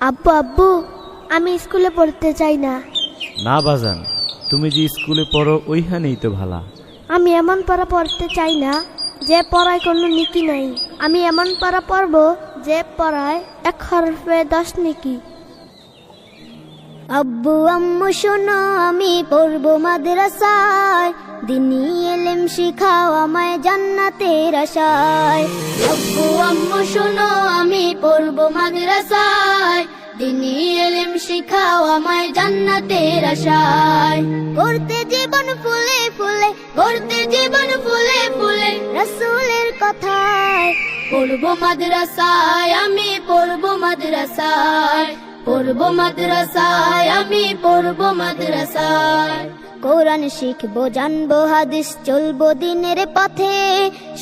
আব্বু আব্বু, আমি স্কুলে পড়তে চাই না। না বাজান, তুমি যে স্কুলে পড়ো ওইখানেই তো ভালা। আমি এমন পড়া পড়তে চাই না যে পড়ায় কোনো নীতি নাই। আমি এমন পড়া পড়বো যে পড়ায় 1 হরফে 10 নেকি। আব্বু আম্মু শোনো, আমি পড়বো মাদ্রাসায়, দিনী ইলম শিখাও আমায় জান্নাতের আশায়। আব্বু আম্মু শোনো, আমি পড়বো মাদ্রাসায়, দিনী ইলম শিখাও আমায় জান্নাতের আশায়। করতে জীবন ফুলে ফুলে, করতে জীবন ফুলে ফুলে, রাসূলের কথায় পড়বো মাদ্রাসায়, আমি পড়বো মাদ্রাসায়, পড়বো মাদ্রাসায়, আমি পড়বো মাদ্রাসায়। কোরআন শিখবো, জানবো হাদিস, চলবো দিনের পথে,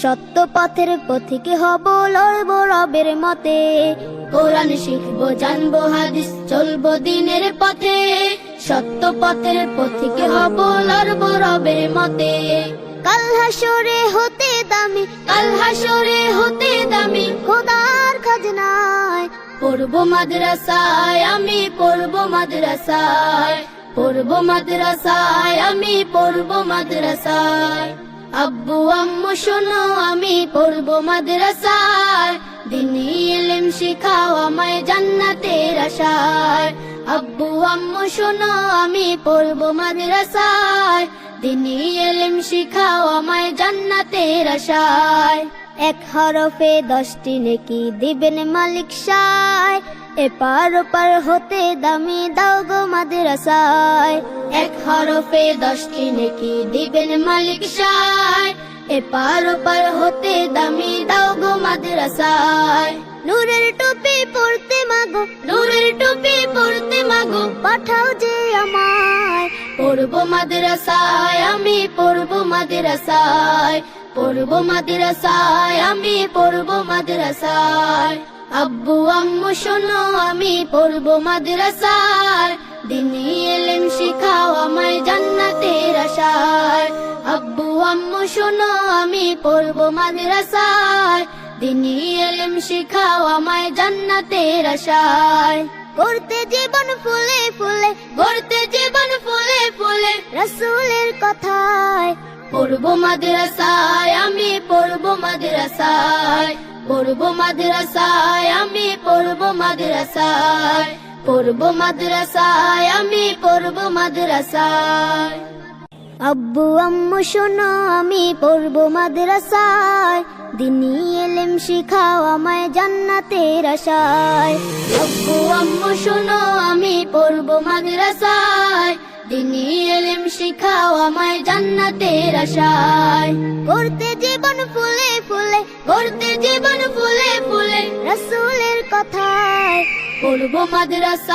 সত্য পথের পথিক হব, লড়বো রবের মতে। কোরআন শিখবো, জানবো হাদিস, চলবো দিনের পথে, সত্য পথের পথিক হব, লড়বো রবের মতে। কাল হাসরে হতে দামি, কাল হাসরে হতে দামি, খোদার খাজনায় পড়বো মাদ্রাসায়, আমি পড়বো মাদ্রাসায়, পড়বো মাদ্রাসায়, আমি পড়বো মাদ্রাসায়। আব্বু আম্মু শোনো, আমি পড়বো মাদ্রাসায়, দিনী ইলম শিখাও আমায় জান্নাতের আশায়। আব্বু আম্মু শোনো, আমি পড়বো মাদ্রাসায়, দিনী ইলম শিখাও আমায় জান্নাতের আশায়। 1 হরফে 10টি নেকি দিবেন মালিক সায়, এপার ওপার হতে দামি দাও গো মাদ্রাসায়। 1 হরফে 10টি নেকি দিবেন মালিক সায়, এপার ওপার হতে দামি দাও গো মাদ্রাসায়। নূরের টুপি পরতে মাগো, নূরের টুপি পরতে মাগো, পাঠাও যে আমায় পড়বো মাদ্রাসায়, আমি পড়বো মাদ্রাসায়, পড়বো মাদ্রাসায়, আমি পড়বো মাদ্রাসায়। আব্বু আম্মু শোনো, আমি পড়বো মাদ্রাসায়, দিনী ইলম শিখাও আমায় জান্নাতের আশায়। আব্বু আম্মু শোনো, আমি পড়বো মাদ্রাসায়, দিনী ইলম শিখাও আমায় জান্নাতের আশায়। করতে জীবন ফুলে ফুলে, করতে জীবন ফুলে ফুলে, রাসূলের কথায় পড়বো মাদ্রাসায়, আমি পড়বো মাদ্রাসায়, পড়বো মাদ্রাসায়, আমি পড়বো মাদ্রাসায়, পড়বো মাদ্রাসায়, আমি পড়বো মাদ্রাসায়। আব্বু আম্মু শোনো, আমি পড়বো মাদ্রাসায়, দিনী ইলম শিখাও আমায় জান্নাতের আশায়। আব্বু আম্মু শোনো, আমি পড়বো মাদ্রাসায়, দিনী ইলম শিখাও আমায় জান্নাতের আশায়। করতে জীবন ফুলে ফুলে, করতে জীবন ফুলে ফুলে, রাসূলের কথায় পড়বো মাদ্রাসায়।